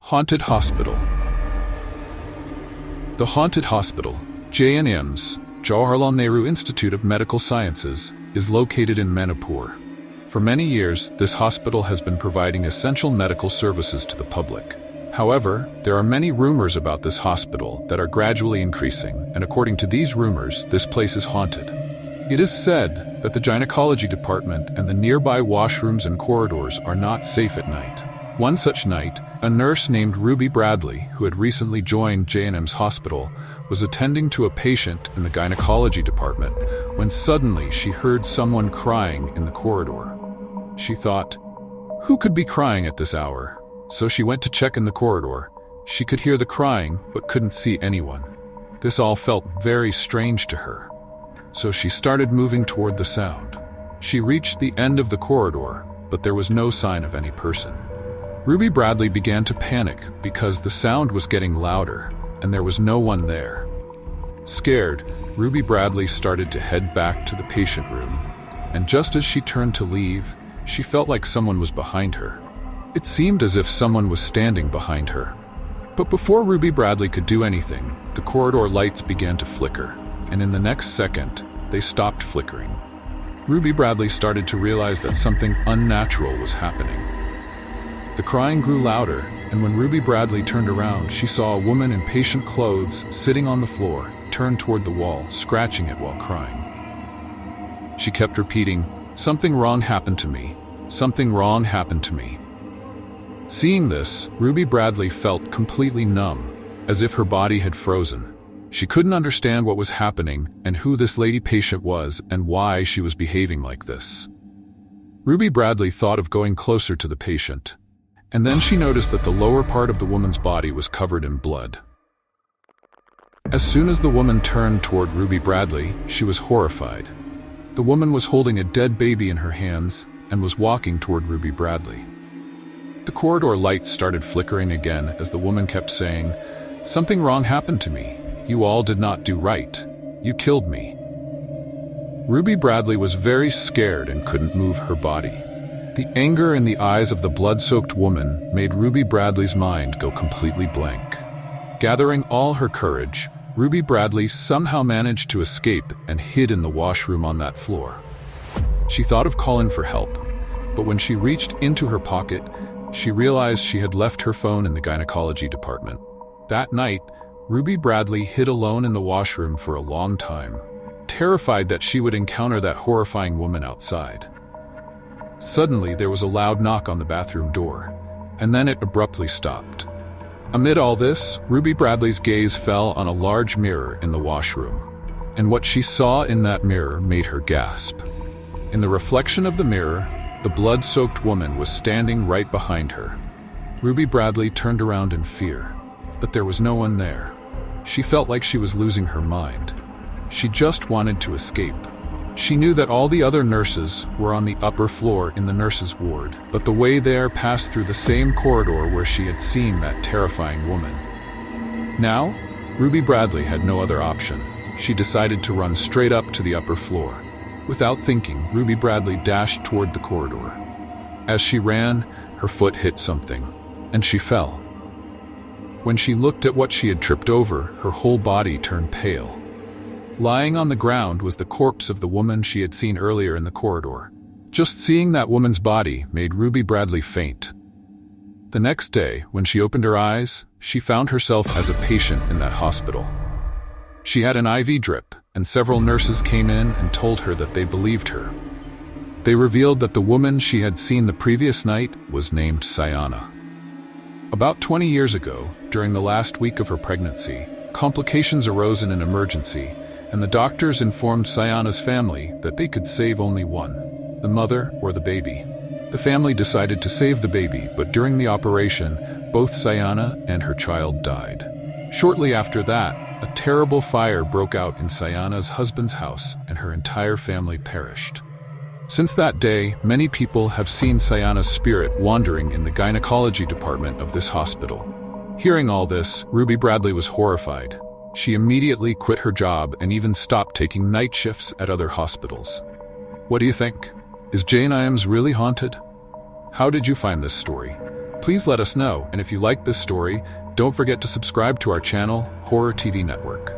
Haunted Hospital. The Haunted Hospital, JNM's, Jawaharlal Nehru Institute of Medical Sciences, is located in Manipur. For many years, this hospital has been providing essential medical services to the public. However, there are many rumors about this hospital that are gradually increasing, and according to these rumors, this place is haunted. It is said that the gynecology department and the nearby washrooms and corridors are not safe at night. One such night, a nurse named Ruby Bradley, who had recently joined JNM's hospital, was attending to a patient in the gynecology department when suddenly she heard someone crying in the corridor. She thought, "Who could be crying at this hour?" So she went to check in the corridor. She could hear the crying but couldn't see anyone. This all felt very strange to her. So she started moving toward the sound. She reached the end of the corridor, but there was no sign of any person. Ruby Bradley began to panic because the sound was getting louder and there was no one there. Scared, Ruby Bradley started to head back to the patient room, and just as she turned to leave, she felt like someone was behind her. It seemed as if someone was standing behind her. But before Ruby Bradley could do anything, the corridor lights began to flicker, and in the next second, they stopped flickering. Ruby Bradley started to realize that something unnatural was happening. The crying grew louder, and when Ruby Bradley turned around, she saw a woman in patient clothes sitting on the floor, turned toward the wall, scratching it while crying. She kept repeating, "Something wrong happened to me. Something wrong happened to me." Seeing this, Ruby Bradley felt completely numb, as if her body had frozen. She couldn't understand what was happening and who this lady patient was and why she was behaving like this. Ruby Bradley thought of going closer to the patient, and then she noticed that the lower part of the woman's body was covered in blood. As soon as the woman turned toward Ruby Bradley, she was horrified. The woman was holding a dead baby in her hands and was walking toward Ruby Bradley. The corridor lights started flickering again as the woman kept saying, "Something wrong happened to me. You all did not do right. You killed me." Ruby Bradley was very scared and couldn't move her body. The anger in the eyes of the blood-soaked woman made Ruby Bradley's mind go completely blank. Gathering all her courage, Ruby Bradley somehow managed to escape and hid in the washroom on that floor. She thought of calling for help, but when she reached into her pocket, she realized she had left her phone in the gynecology department. That night, Ruby Bradley hid alone in the washroom for a long time, terrified that she would encounter that horrifying woman outside. Suddenly, there was a loud knock on the bathroom door, and then it abruptly stopped. Amid all this, Ruby Bradley's gaze fell on a large mirror in the washroom, and what she saw in that mirror made her gasp. In the reflection of the mirror, the blood-soaked woman was standing right behind her. Ruby Bradley turned around in fear, but there was no one there. She felt like she was losing her mind. She just wanted to escape. She knew that all the other nurses were on the upper floor in the nurses' ward, but the way there passed through the same corridor where she had seen that terrifying woman. Now, Ruby Bradley had no other option. She decided to run straight up to the upper floor. Without thinking, Ruby Bradley dashed toward the corridor. As she ran, her foot hit something, and she fell. When she looked at what she had tripped over, her whole body turned pale. Lying on the ground was the corpse of the woman she had seen earlier in the corridor. Just seeing that woman's body made Ruby Bradley faint. The next day, when she opened her eyes, she found herself as a patient in that hospital. She had an IV drip, and several nurses came in and told her that they believed her. They revealed that the woman she had seen the previous night was named Sayana. About 20 years ago, during the last week of her pregnancy, complications arose in an emergency, and the doctors informed Sayana's family that they could save only one, the mother or the baby. The family decided to save the baby, but during the operation, both Sayana and her child died. Shortly after that, a terrible fire broke out in Sayana's husband's house, and her entire family perished. Since that day, many people have seen Sayana's spirit wandering in the gynecology department of this hospital. Hearing all this, Ruby Bradley was horrified. She immediately quit her job and even stopped taking night shifts at other hospitals. What do you think? Is JNIMS really haunted? How did you find this story? Please let us know, and if you like this story, don't forget to subscribe to our channel, Horror TV Network.